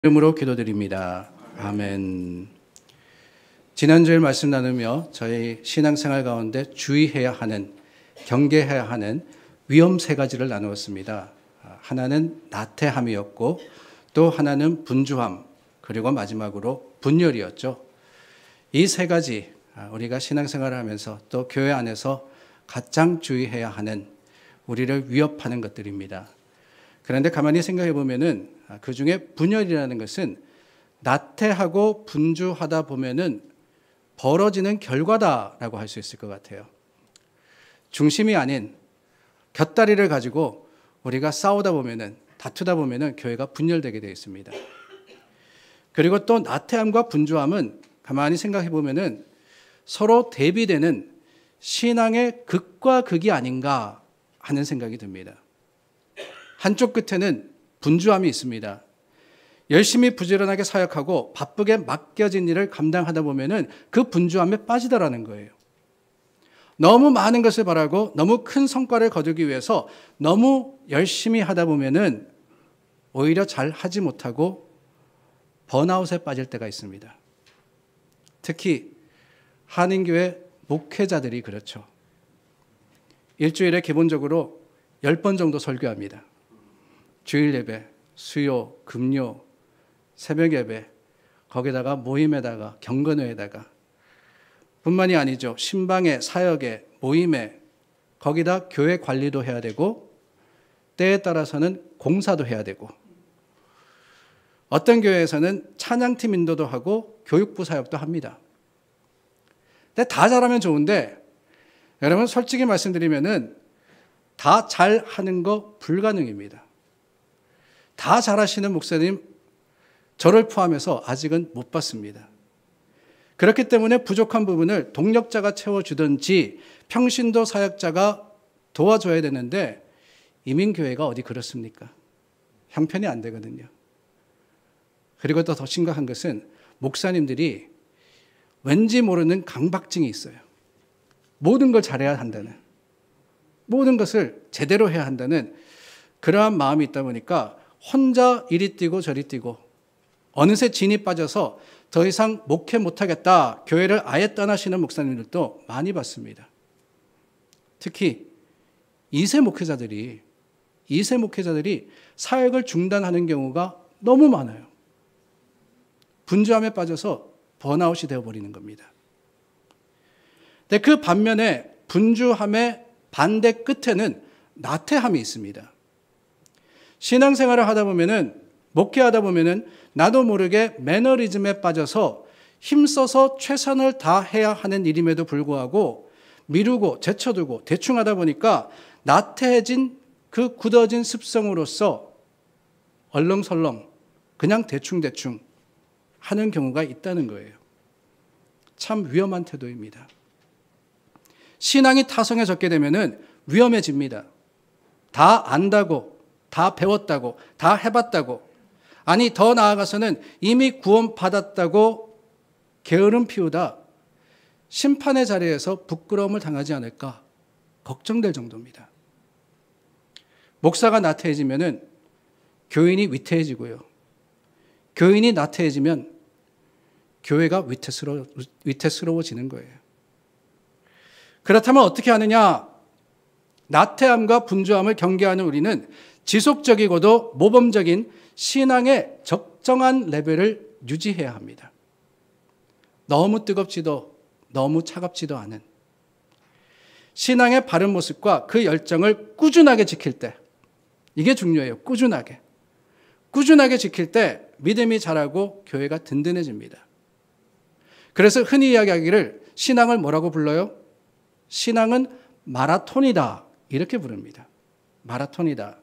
이름으로 기도드립니다. 아멘. 지난주에 말씀 나누며 저희 신앙생활 가운데 주의해야 하는, 경계해야 하는 위험 세 가지를 나누었습니다. 하나는 나태함이었고, 또 하나는 분주함, 그리고 마지막으로 분열이었죠. 이 세 가지 우리가 신앙생활을 하면서 또 교회 안에서 가장 주의해야 하는, 우리를 위협하는 것들입니다. 그런데 가만히 생각해 보면은 그 중에 분열이라는 것은 나태하고 분주하다 보면은 벌어지는 결과다라고 할 수 있을 것 같아요. 중심이 아닌 곁다리를 가지고 우리가 싸우다 보면은, 다투다 보면은 교회가 분열되게 되어 있습니다. 그리고 또 나태함과 분주함은 가만히 생각해 보면은 서로 대비되는 신앙의 극과 극이 아닌가 하는 생각이 듭니다. 한쪽 끝에는 분주함이 있습니다. 열심히 부지런하게 사역하고 바쁘게 맡겨진 일을 감당하다 보면은 그 분주함에 빠지더라는 거예요. 너무 많은 것을 바라고 너무 큰 성과를 거두기 위해서 너무 열심히 하다 보면은 오히려 잘 하지 못하고 번아웃에 빠질 때가 있습니다. 특히 한인교회 목회자들이 그렇죠. 일주일에 기본적으로 10번 정도 설교합니다. 주일 예배, 수요, 금요, 새벽 예배, 거기다가 모임에다가 경건회에다가 뿐만이 아니죠. 신방에, 사역에, 모임에, 거기다 교회 관리도 해야 되고 때에 따라서는 공사도 해야 되고, 어떤 교회에서는 찬양팀 인도도 하고 교육부 사역도 합니다. 근데 다 잘하면 좋은데, 여러분 솔직히 말씀드리면은 다 잘하는 거 불가능입니다. 다 잘하시는 목사님, 저를 포함해서 아직은 못 봤습니다. 그렇기 때문에 부족한 부분을 동력자가 채워주든지 평신도 사역자가 도와줘야 되는데, 이민교회가 어디 그렇습니까? 형편이 안 되거든요. 그리고 또 더 심각한 것은 목사님들이 왠지 모르는 강박증이 있어요. 모든 걸 잘해야 한다는, 모든 것을 제대로 해야 한다는 그러한 마음이 있다 보니까 혼자 이리 뛰고 저리 뛰고, 어느새 진이 빠져서 더 이상 목회 못하겠다, 교회를 아예 떠나시는 목사님들도 많이 봤습니다. 특히 2세 목회자들이 사역을 중단하는 경우가 너무 많아요. 분주함에 빠져서 번아웃이 되어버리는 겁니다. 근데 그 반면에 분주함의 반대 끝에는 나태함이 있습니다. 신앙생활을 하다 보면은, 목회하다 보면은 나도 모르게 매너리즘에 빠져서 힘써서 최선을 다해야 하는 일임에도 불구하고 미루고 제쳐두고 대충 하다 보니까 나태해진 그 굳어진 습성으로서 얼렁설렁 그냥 대충대충 하는 경우가 있다는 거예요. 참 위험한 태도입니다. 신앙이 타성해졌게 되면은 위험해집니다. 다 안다고, 다 배웠다고, 다 해봤다고, 아니 더 나아가서는 이미 구원받았다고 게으름 피우다 심판의 자리에서 부끄러움을 당하지 않을까 걱정될 정도입니다. 목사가 나태해지면은 교인이 위태해지고요. 교인이 나태해지면 교회가 위태스러워지는 거예요. 그렇다면 어떻게 하느냐? 나태함과 분주함을 경계하는 우리는 지속적이고도 모범적인 신앙의 적정한 레벨을 유지해야 합니다. 너무 뜨겁지도 너무 차갑지도 않은 신앙의 바른 모습과 그 열정을 꾸준하게 지킬 때, 이게 중요해요. 꾸준하게 지킬 때 믿음이 자라고 교회가 든든해집니다. 그래서 흔히 이야기하기를 신앙을 뭐라고 불러요? 신앙은 마라톤이다, 이렇게 부릅니다. 마라톤이다.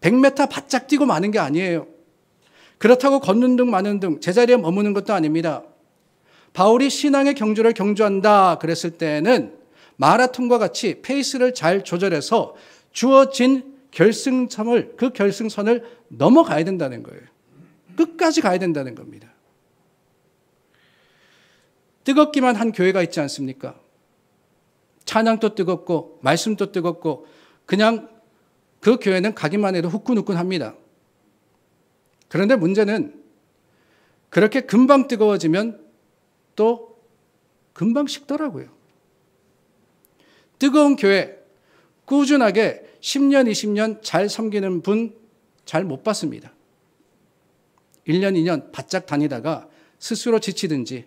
100m 바짝 뛰고 마는 게 아니에요. 그렇다고 걷는 등 마는 등 제자리에 머무는 것도 아닙니다. 바울이 신앙의 경주를 경주한다 그랬을 때는 마라톤과 같이 페이스를 잘 조절해서 주어진 그 결승선을 넘어가야 된다는 거예요. 끝까지 가야 된다는 겁니다. 뜨겁기만 한 교회가 있지 않습니까? 찬양도 뜨겁고 말씀도 뜨겁고 그냥 그 교회는 가기만 해도 후끈후끈합니다. 그런데 문제는 그렇게 금방 뜨거워지면 또 금방 식더라고요. 뜨거운 교회 꾸준하게 10년, 20년 잘 섬기는 분 잘 못 봤습니다. 1년, 2년 바짝 다니다가 스스로 지치든지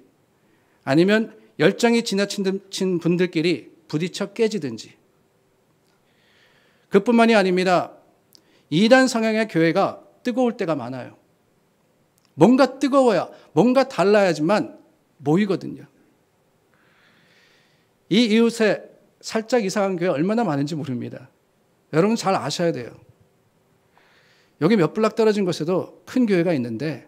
아니면 열정이 지나친 분들끼리 부딪혀 깨지든지. 그뿐만이 아닙니다. 이단 성향의 교회가 뜨거울 때가 많아요. 뭔가 뜨거워야, 뭔가 달라야지만 모이거든요. 이 이웃에 살짝 이상한 교회 얼마나 많은지 모릅니다. 여러분 잘 아셔야 돼요. 여기 몇 블락 떨어진 곳에도 큰 교회가 있는데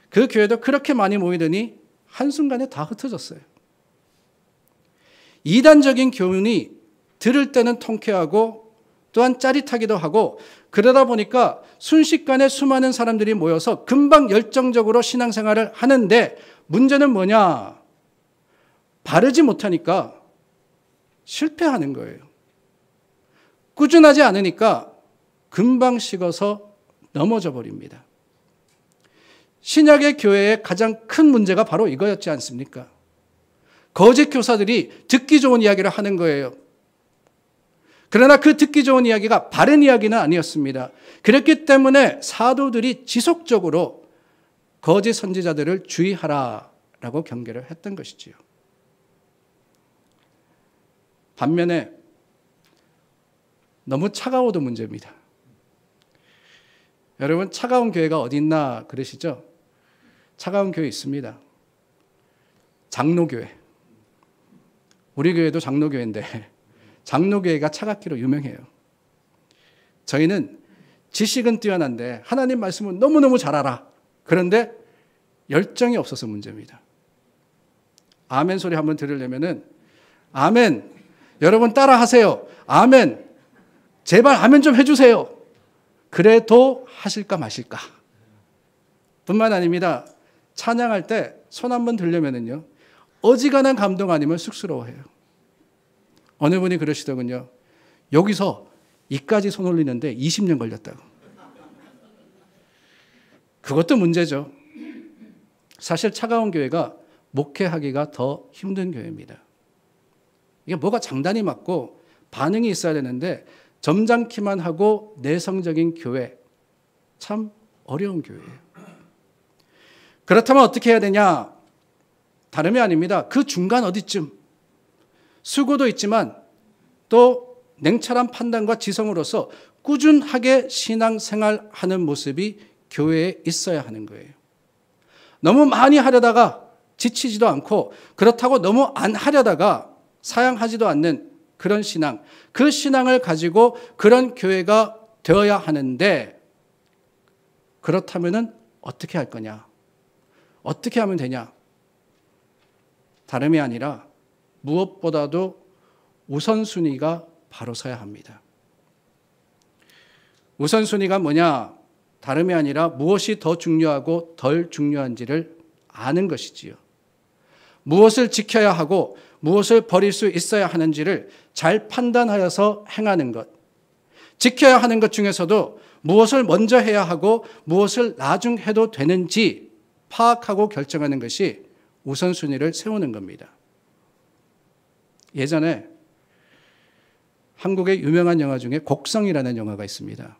그 교회도 그렇게 많이 모이더니 한순간에 다 흩어졌어요. 이단적인 교훈이 들을 때는 통쾌하고 또한 짜릿하기도 하고 그러다 보니까 순식간에 수많은 사람들이 모여서 금방 열정적으로 신앙생활을 하는데 문제는 뭐냐? 바르지 못하니까 실패하는 거예요. 꾸준하지 않으니까 금방 식어서 넘어져 버립니다. 신약의 교회의 가장 큰 문제가 바로 이거였지 않습니까? 거짓 교사들이 듣기 좋은 이야기를 하는 거예요. 그러나 그 듣기 좋은 이야기가 바른 이야기는 아니었습니다. 그렇기 때문에 사도들이 지속적으로 거짓 선지자들을 주의하라라고 경계를 했던 것이지요. 반면에 너무 차가워도 문제입니다. 여러분 차가운 교회가 어디 있나 그러시죠? 차가운 교회 있습니다. 장로교회. 우리 교회도 장로교회인데 장로교회가 차갑기로 유명해요. 저희는 지식은 뛰어난데 하나님 말씀은 너무너무 잘 알아. 그런데 열정이 없어서 문제입니다. 아멘 소리 한번 들으려면은 아멘. 여러분 따라 하세요. 아멘. 제발 아멘 좀 해주세요. 그래도 하실까 마실까. 뿐만 아닙니다. 찬양할 때 손 한번 들려면은요. 어지간한 감동 아니면 쑥스러워해요. 어느 분이 그러시더군요. 여기서 이까지 손 올리는데 20년 걸렸다고. 그것도 문제죠. 사실 차가운 교회가 목회하기가 더 힘든 교회입니다. 이게 뭐가 장단이 맞고 반응이 있어야 되는데 점잖기만 하고 내성적인 교회, 참 어려운 교회예요. 그렇다면 어떻게 해야 되냐? 다름이 아닙니다. 그 중간 어디쯤 수고도 있지만 또 냉철한 판단과 지성으로서 꾸준하게 신앙생활하는 모습이 교회에 있어야 하는 거예요. 너무 많이 하려다가 지치지도 않고 그렇다고 너무 안 하려다가 사양하지도 않는 그런 신앙, 그 신앙을 가지고 그런 교회가 되어야 하는데 그렇다면 어떻게 할 거냐? 어떻게 하면 되냐? 다름이 아니라 무엇보다도 우선순위가 바로 서야 합니다. 우선순위가 뭐냐? 다름이 아니라 무엇이 더 중요하고 덜 중요한지를 아는 것이지요. 무엇을 지켜야 하고 무엇을 버릴 수 있어야 하는지를 잘 판단하여서 행하는 것. 지켜야 하는 것 중에서도 무엇을 먼저 해야 하고 무엇을 나중 해도 되는지 파악하고 결정하는 것이 우선순위를 세우는 겁니다. 예전에 한국의 유명한 영화 중에 곡성이라는 영화가 있습니다.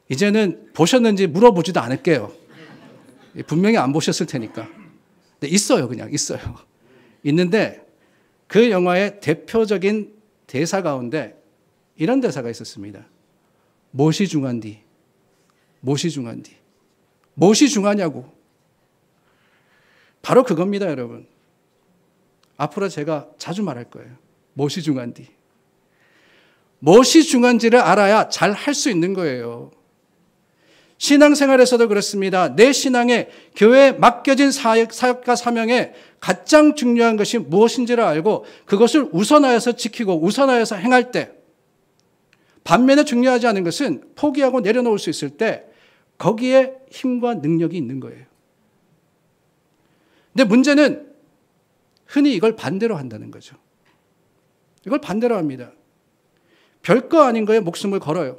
이제는 보셨는지 물어보지도 않을게요. 분명히 안 보셨을 테니까. 근데 있어요, 그냥 있어요. 있는데 그 영화의 대표적인 대사 가운데 이런 대사가 있었습니다. 무엇이 중요한디? 무엇이 중요한디? 무엇이 중요하냐고. 바로 그겁니다, 여러분. 앞으로 제가 자주 말할 거예요. 무엇이 중요한디? 무엇이 중요한지를 알아야 잘 할 수 있는 거예요. 신앙생활에서도 그렇습니다. 내 신앙에 교회에 맡겨진 사역과 사명에 가장 중요한 것이 무엇인지를 알고 그것을 우선하여서 지키고 우선하여서 행할 때, 반면에 중요하지 않은 것은 포기하고 내려놓을 수 있을 때 거기에 힘과 능력이 있는 거예요. 근데 문제는 흔히 이걸 반대로 한다는 거죠. 이걸 반대로 합니다. 별거 아닌 거에 목숨을 걸어요.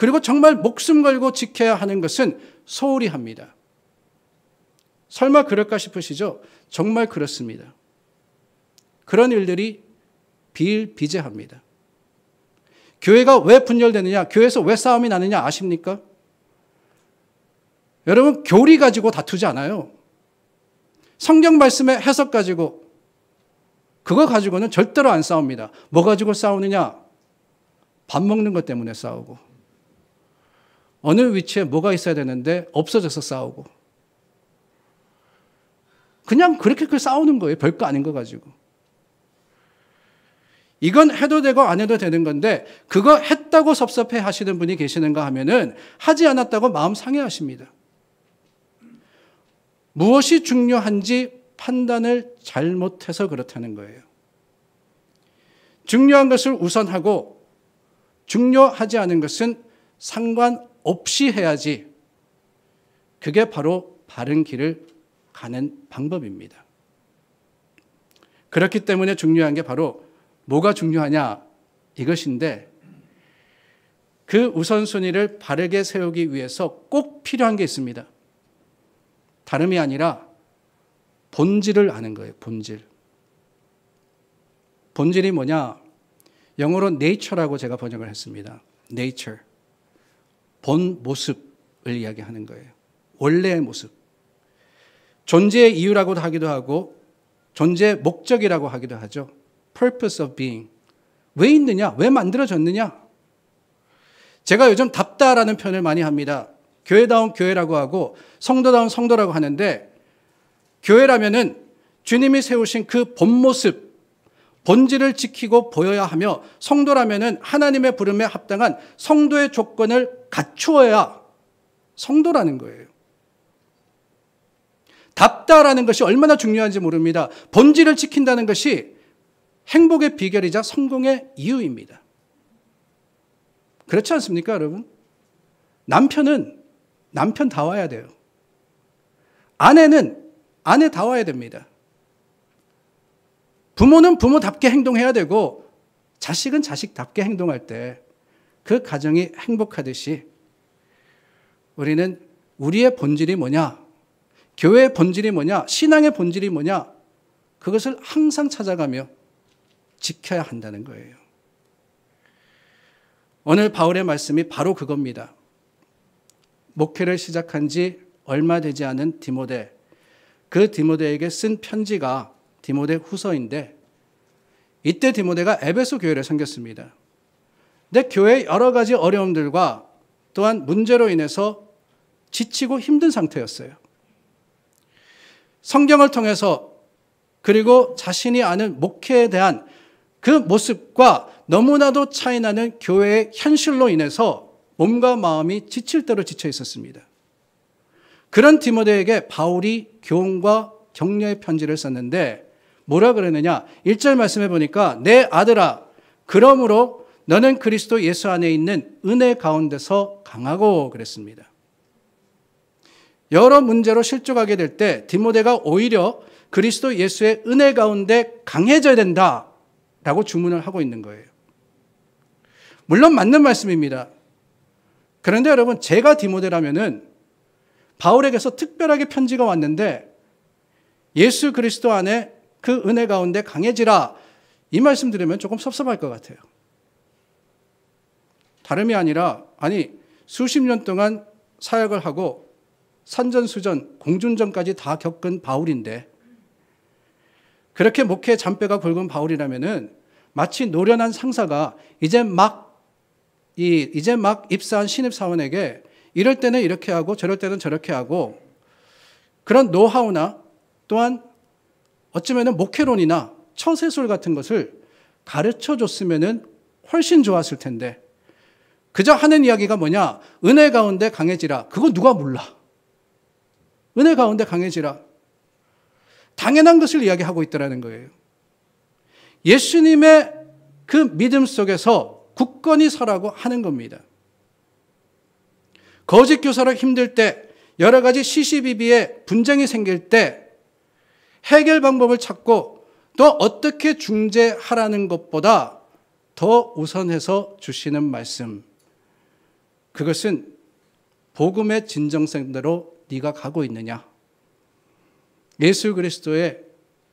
그리고 정말 목숨 걸고 지켜야 하는 것은 소홀히 합니다. 설마 그럴까 싶으시죠? 정말 그렇습니다. 그런 일들이 비일비재합니다. 교회가 왜 분열되느냐, 교회에서 왜 싸움이 나느냐 아십니까? 여러분, 교리 가지고 다투지 않아요. 성경 말씀의 해석 가지고, 그거 가지고는 절대로 안 싸웁니다. 뭐 가지고 싸우느냐? 밥 먹는 것 때문에 싸우고, 어느 위치에 뭐가 있어야 되는데 없어져서 싸우고, 그냥 그렇게 싸우는 거예요. 별거 아닌 거 가지고. 이건 해도 되고 안 해도 되는 건데, 그거 했다고 섭섭해 하시는 분이 계시는가 하면은 하지 않았다고 마음 상해하십니다. 무엇이 중요한지 판단을 잘못해서 그렇다는 거예요. 중요한 것을 우선하고 중요하지 않은 것은 상관없이 해야지. 그게 바로 바른 길을 가는 방법입니다. 그렇기 때문에 중요한 게 바로 뭐가 중요하냐 이것인데, 그 우선순위를 바르게 세우기 위해서 꼭 필요한 게 있습니다. 다름이 아니라 본질을 아는 거예요. 본질. 본질이 뭐냐? 영어로 nature라고 제가 번역을 했습니다. nature. 본 모습을 이야기하는 거예요. 원래의 모습. 존재의 이유라고도 하기도 하고 존재의 목적이라고 하기도 하죠. purpose of being. 왜 있느냐? 왜 만들어졌느냐? 제가 요즘 답다라는 표현을 많이 합니다. 교회다운 교회라고 하고 성도다운 성도라고 하는데, 교회라면은 주님이 세우신 그 본 모습, 본질을 지키고 보여야 하며, 성도라면은 하나님의 부름에 합당한 성도의 조건을 갖추어야 성도라는 거예요. 답다라는 것이 얼마나 중요한지 모릅니다. 본질을 지킨다는 것이 행복의 비결이자 성공의 이유입니다. 그렇지 않습니까, 여러분? 남편은 남편다워야 돼요. 아내는 아내다워야 됩니다. 부모는 부모답게 행동해야 되고, 자식은 자식답게 행동할 때 그 가정이 행복하듯이, 우리는 우리의 본질이 뭐냐, 교회의 본질이 뭐냐, 신앙의 본질이 뭐냐, 그것을 항상 찾아가며 지켜야 한다는 거예요. 오늘 바울의 말씀이 바로 그겁니다. 목회를 시작한 지 얼마 되지 않은 디모데, 그 디모데에게 쓴 편지가 디모데 후서인데, 이때 디모데가 에베소 교회를 섬겼습니다. 근데 교회의 여러 가지 어려움들과 또한 문제로 인해서 지치고 힘든 상태였어요. 성경을 통해서, 그리고 자신이 아는 목회에 대한 그 모습과 너무나도 차이나는 교회의 현실로 인해서 몸과 마음이 지칠 대로 지쳐 있었습니다. 그런 디모데에게 바울이 교훈과 격려의 편지를 썼는데, 뭐라 그러느냐? 1절 말씀해 보니까, 내 아들아, 그러므로 너는 그리스도 예수 안에 있는 은혜 가운데서 강하고 그랬습니다. 여러 문제로 실족하게 될 때 디모데가 오히려 그리스도 예수의 은혜 가운데 강해져야 된다라고 주문을 하고 있는 거예요. 물론 맞는 말씀입니다. 그런데 여러분, 제가 디모데라면은 바울에게서 특별하게 편지가 왔는데, 예수 그리스도 안에 그 은혜 가운데 강해지라, 이 말씀 들으면 조금 섭섭할 것 같아요. 다름이 아니라, 수십 년 동안 사역을 하고 산전수전, 공중전까지 다 겪은 바울인데, 그렇게 목회의 잔뼈가 굵은 바울이라면은 마치 노련한 상사가 이제 막 입사한 신입사원에게 이럴 때는 이렇게 하고 저럴 때는 저렇게 하고, 그런 노하우나 또한 어쩌면 목회론이나 처세술 같은 것을 가르쳐 줬으면 훨씬 좋았을 텐데, 그저 하는 이야기가 뭐냐? 은혜 가운데 강해지라. 그거 누가 몰라? 은혜 가운데 강해지라. 당연한 것을 이야기하고 있더라는 거예요. 예수님의 그 믿음 속에서 굳건히 서라고 하는 겁니다. 거짓 교사로 힘들 때, 여러 가지 시시비비에 분쟁이 생길 때 해결 방법을 찾고 또 어떻게 중재하라는 것보다 더 우선해서 주시는 말씀, 그것은 복음의 진정성대로 네가 가고 있느냐? 예수 그리스도의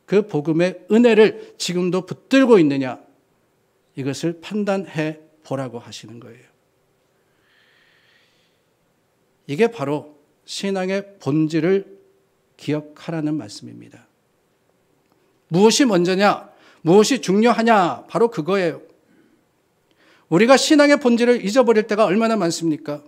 그 복음의 은혜를 지금도 붙들고 있느냐? 이것을 판단해 보라고 하시는 거예요. 이게 바로 신앙의 본질을 기억하라는 말씀입니다. 무엇이 먼저냐? 무엇이 중요하냐? 바로 그거예요. 우리가 신앙의 본질을 잊어버릴 때가 얼마나 많습니까?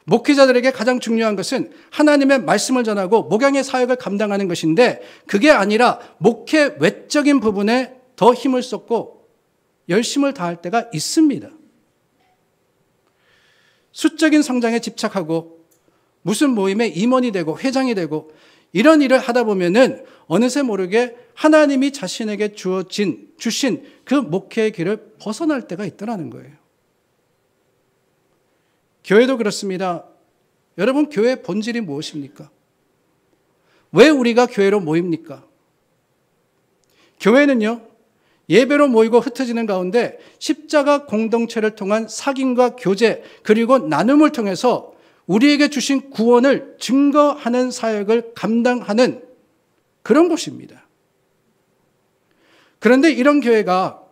목회자들에게 가장 중요한 것은 하나님의 말씀을 전하고 목양의 사역을 감당하는 것인데 그게 아니라 목회 외적인 부분에 더 힘을 쏟고 열심을 다할 때가 있습니다. 수적인 성장에 집착하고 무슨 모임에 임원이 되고 회장이 되고 이런 일을 하다 보면은 어느새 모르게 하나님이 자신에게 주신 그 목회의 길을 벗어날 때가 있더라는 거예요. 교회도 그렇습니다. 여러분, 교회의 본질이 무엇입니까? 왜 우리가 교회로 모입니까? 교회는요, 예배로 모이고 흩어지는 가운데 십자가 공동체를 통한 사귐과 교제 그리고 나눔을 통해서 우리에게 주신 구원을 증거하는 사역을 감당하는 그런 곳입니다. 그런데 이런 교회가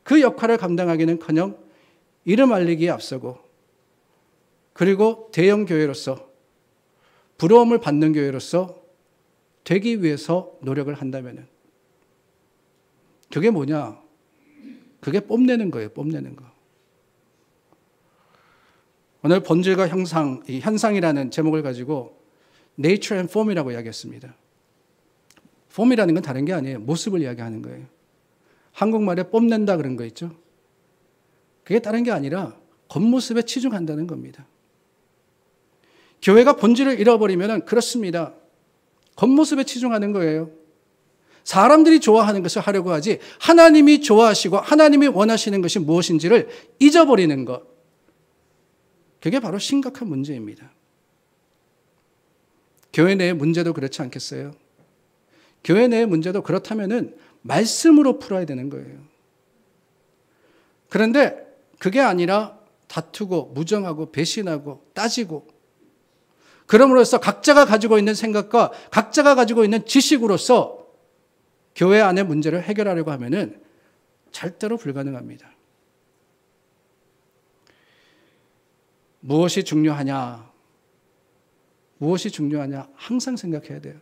그 역할을 감당하기는커녕 이름 알리기에 앞서고 그리고 대형 교회로서 부러움을 받는 교회로서 되기 위해서 노력을 한다면 그게 뭐냐? 그게 뽐내는 거예요. 뽐내는 거. 오늘 본질과 형상, 이 현상이라는 제목을 가지고 Nature and Form이라고 이야기했습니다. Form이라는 건 다른 게 아니에요. 모습을 이야기하는 거예요. 한국말에 뽐낸다 그런 거 있죠. 그게 다른 게 아니라 겉모습에 치중한다는 겁니다. 교회가 본질을 잃어버리면 그렇습니다. 겉모습에 치중하는 거예요. 사람들이 좋아하는 것을 하려고 하지 하나님이 좋아하시고 하나님이 원하시는 것이 무엇인지를 잊어버리는 것. 그게 바로 심각한 문제입니다. 교회 내의 문제도 그렇지 않겠어요? 교회 내의 문제도 그렇다면은 말씀으로 풀어야 되는 거예요. 그런데 그게 아니라 다투고 무정하고 배신하고 따지고 그럼으로써 각자가 가지고 있는 생각과 각자가 가지고 있는 지식으로서 교회 안의 문제를 해결하려고 하면은 절대로 불가능합니다. 무엇이 중요하냐? 무엇이 중요하냐? 항상 생각해야 돼요.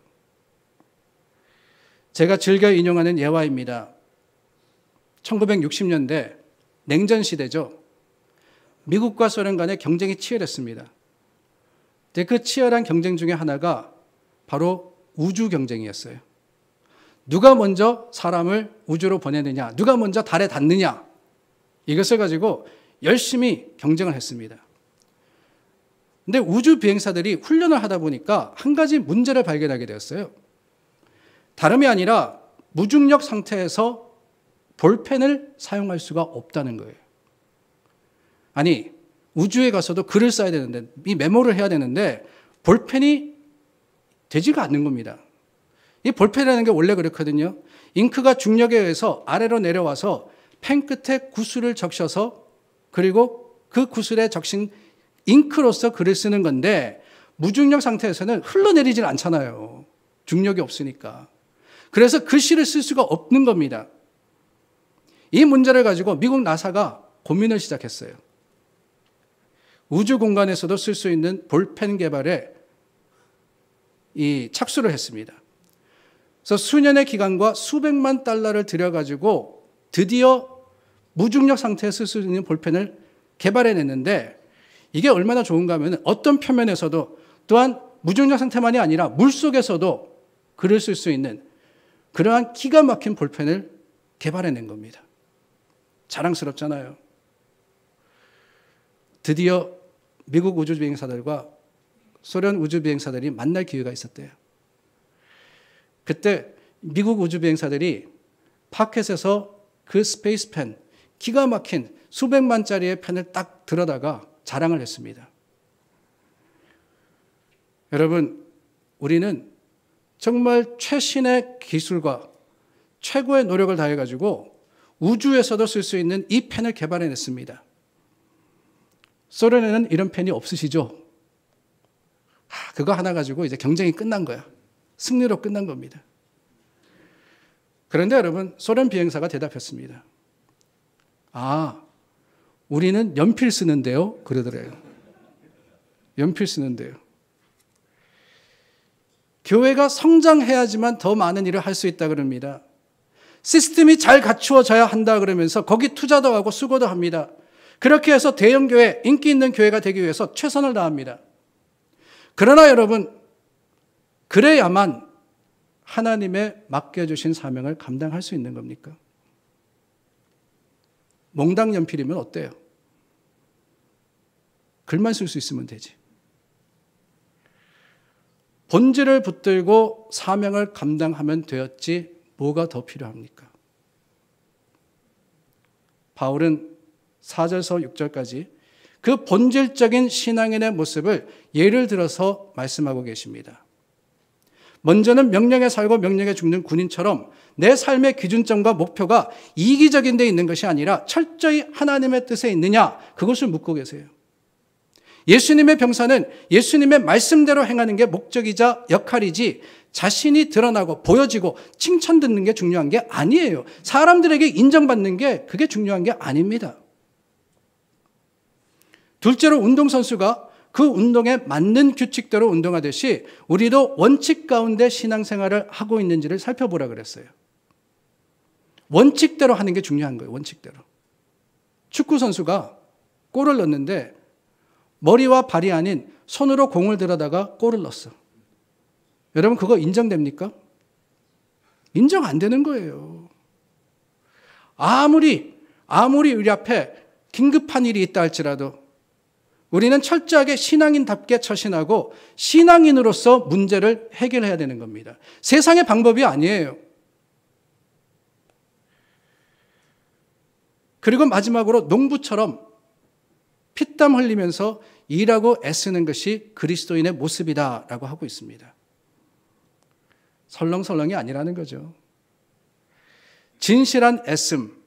제가 즐겨 인용하는 예화입니다. 1960년대 냉전 시대죠. 미국과 소련 간의 경쟁이 치열했습니다. 근데 그 치열한 경쟁 중에 하나가 바로 우주 경쟁이었어요. 누가 먼저 사람을 우주로 보내느냐, 누가 먼저 달에 닿느냐, 이것을 가지고 열심히 경쟁을 했습니다. 근데 우주 비행사들이 훈련을 하다 보니까 한 가지 문제를 발견하게 되었어요. 다름이 아니라 무중력 상태에서 볼펜을 사용할 수가 없다는 거예요. 아니, 우주에 가서도 글을 써야 되는데, 이 메모를 해야 되는데 볼펜이 되지가 않는 겁니다. 이 볼펜이라는 게 원래 그렇거든요. 잉크가 중력에 의해서 아래로 내려와서 펜 끝에 구슬을 적셔서 그리고 그 구슬에 적신 잉크로서 글을 쓰는 건데 무중력 상태에서는 흘러내리질 않잖아요. 중력이 없으니까. 그래서 글씨를 쓸 수가 없는 겁니다. 이 문제를 가지고 미국 나사가 고민을 시작했어요. 우주 공간에서도 쓸 수 있는 볼펜 개발에 착수를 했습니다. 그래서 수년의 기간과 수백만 달러를 들여가지고 드디어 무중력 상태에서 쓸 수 있는 볼펜을 개발해냈는데 이게 얼마나 좋은가 하면 어떤 표면에서도 또한 무중력 상태만이 아니라 물속에서도 글을 쓸 수 있는 그러한 기가 막힌 볼펜을 개발해낸 겁니다. 자랑스럽잖아요. 드디어 미국 우주비행사들과 소련 우주비행사들이 만날 기회가 있었대요. 그때 미국 우주비행사들이 파켓에서 그 스페이스펜, 기가 막힌 수백만짜리의 펜을 딱 들어다가 자랑을 했습니다. 여러분, 우리는 정말 최신의 기술과 최고의 노력을 다해가지고 우주에서도 쓸 수 있는 이 펜을 개발해냈습니다. 소련에는 이런 펜이 없으시죠? 그거 하나 가지고 이제 경쟁이 끝난 거야. 승리로 끝난 겁니다. 그런데 여러분, 소련 비행사가 대답했습니다. 우리는 연필 쓰는데요. 그러더래요. 연필 쓰는데요. 교회가 성장해야지만 더 많은 일을 할 수 있다 그럽니다. 시스템이 잘 갖추어져야 한다 그러면서 거기 투자도 하고 수고도 합니다. 그렇게 해서 대형 교회, 인기 있는 교회가 되기 위해서 최선을 다합니다. 그러나 여러분, 그래야만 하나님의 맡겨주신 사명을 감당할 수 있는 겁니까? 몽당 연필이면 어때요? 글만 쓸 수 있으면 되지. 본질을 붙들고 사명을 감당하면 되었지 뭐가 더 필요합니까? 바울은 4절서 6절까지 그 본질적인 신앙인의 모습을 예를 들어서 말씀하고 계십니다. 먼저는 명령에 살고 명령에 죽는 군인처럼 내 삶의 기준점과 목표가 이기적인 데 있는 것이 아니라 철저히 하나님의 뜻에 있느냐, 그것을 묻고 계세요. 예수님의 병사는 예수님의 말씀대로 행하는 게 목적이자 역할이지 자신이 드러나고 보여지고 칭찬 듣는 게 중요한 게 아니에요. 사람들에게 인정받는 게 그게 중요한 게 아닙니다. 둘째로 운동선수가 그 운동에 맞는 규칙대로 운동하듯이 우리도 원칙 가운데 신앙생활을 하고 있는지를 살펴보라 그랬어요. 원칙대로 하는 게 중요한 거예요. 원칙대로. 축구선수가 골을 넣는데 머리와 발이 아닌 손으로 공을 들어다가 골을 넣었어. 여러분, 그거 인정됩니까? 인정 안 되는 거예요. 아무리 우리 앞에 긴급한 일이 있다 할지라도 우리는 철저하게 신앙인답게 처신하고 신앙인으로서 문제를 해결해야 되는 겁니다. 세상의 방법이 아니에요. 그리고 마지막으로 농부처럼 피땀 흘리면서 일하고 애쓰는 것이 그리스도인의 모습이다라고 하고 있습니다. 설렁설렁이 아니라는 거죠. 진실한 애씀,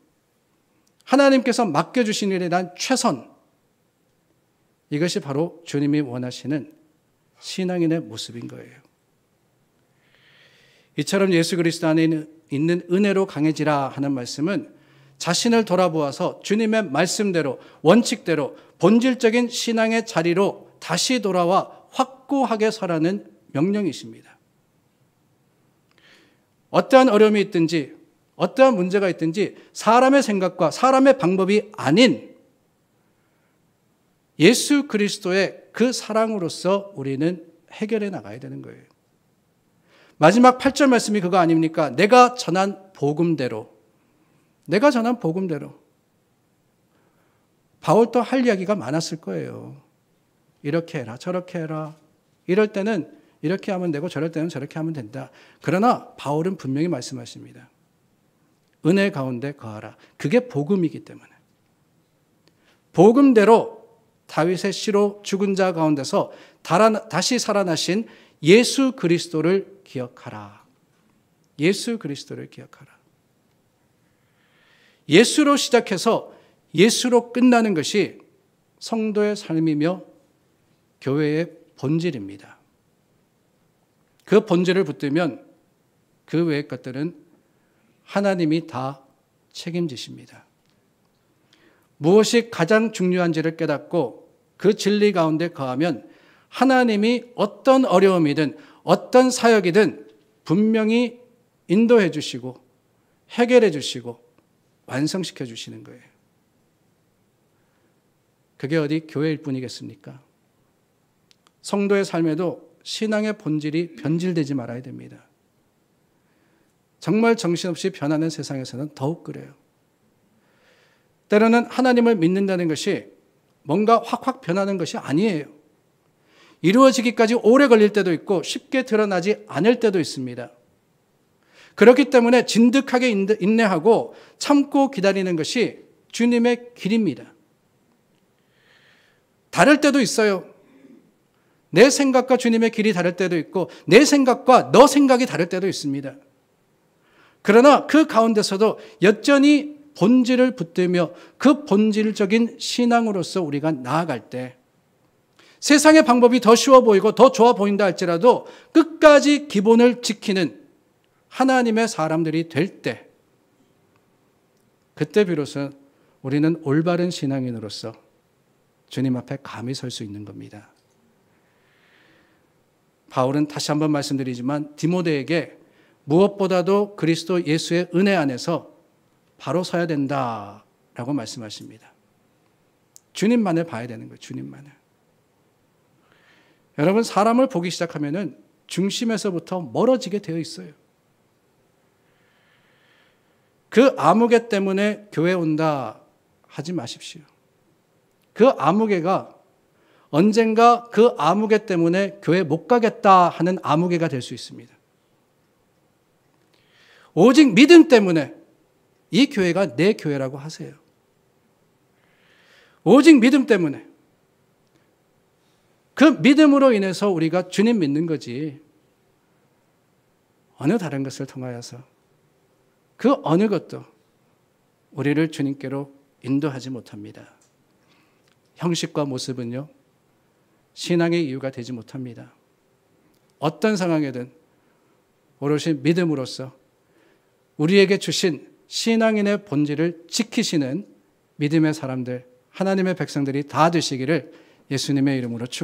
하나님께서 맡겨주신 일에 대한 최선, 이것이 바로 주님이 원하시는 신앙인의 모습인 거예요. 이처럼 예수 그리스도 안에 있는 은혜로 강해지라 하는 말씀은 자신을 돌아보아서 주님의 말씀대로, 원칙대로 본질적인 신앙의 자리로 다시 돌아와 확고하게 서라는 명령이십니다. 어떠한 어려움이 있든지 어떠한 문제가 있든지 사람의 생각과 사람의 방법이 아닌 예수 그리스도의 그 사랑으로서 우리는 해결해 나가야 되는 거예요. 마지막 8절 말씀이 그거 아닙니까? 내가 전한 복음대로. 바울도 할 이야기가 많았을 거예요. 이렇게 해라, 저렇게 해라. 이럴 때는 이렇게 하면 되고 저럴 때는 저렇게 하면 된다. 그러나 바울은 분명히 말씀하십니다. 은혜 가운데 거하라. 그게 복음이기 때문에. 복음대로 다윗의 씨로 죽은 자 가운데서 다시 살아나신 예수 그리스도를 기억하라. 예수 그리스도를 기억하라. 예수로 시작해서 예수로 끝나는 것이 성도의 삶이며 교회의 본질입니다. 그 본질을 붙들면 그 외의 것들은 하나님이 다 책임지십니다. 무엇이 가장 중요한지를 깨닫고 그 진리 가운데 거하면 하나님이 어떤 어려움이든 어떤 사역이든 분명히 인도해 주시고 해결해 주시고 완성시켜 주시는 거예요. 그게 어디 교회일 뿐이겠습니까? 성도의 삶에도 신앙의 본질이 변질되지 말아야 됩니다. 정말 정신없이 변하는 세상에서는 더욱 그래요. 때로는 하나님을 믿는다는 것이 뭔가 확확 변하는 것이 아니에요. 이루어지기까지 오래 걸릴 때도 있고 쉽게 드러나지 않을 때도 있습니다. 그렇기 때문에 진득하게 인내하고 참고 기다리는 것이 주님의 길입니다. 다를 때도 있어요. 내 생각과 주님의 길이 다를 때도 있고 내 생각과 너 생각이 다를 때도 있습니다. 그러나 그 가운데서도 여전히 본질을 붙들며 그 본질적인 신앙으로서 우리가 나아갈 때 세상의 방법이 더 쉬워 보이고 더 좋아 보인다 할지라도 끝까지 기본을 지키는 하나님의 사람들이 될 때, 그때 비로소 우리는 올바른 신앙인으로서 주님 앞에 감히 설 수 있는 겁니다. 바울은 다시 한번 말씀드리지만 디모데에게 무엇보다도 그리스도 예수의 은혜 안에서 바로 서야 된다라고 말씀하십니다. 주님만을 봐야 되는 거예요. 주님만을. 여러분, 사람을 보기 시작하면은 중심에서부터 멀어지게 되어 있어요. 그 아무개 때문에 교회 온다 하지 마십시오. 그 아무개가 언젠가 그 아무개 때문에 교회 못 가겠다 하는 아무개가 될 수 있습니다. 오직 믿음 때문에 이 교회가 내 교회라고 하세요. 오직 믿음 때문에. 그 믿음으로 인해서 우리가 주님 믿는 거지, 어느 다른 것을 통하여서 그 어느 것도 우리를 주님께로 인도하지 못합니다. 형식과 모습은요, 신앙의 이유가 되지 못합니다. 어떤 상황에든 오롯이 믿음으로써 우리에게 주신 신앙인의 본질을 지키시는 믿음의 사람들, 하나님의 백성들이 다 되시기를 예수님의 이름으로 축복합니다.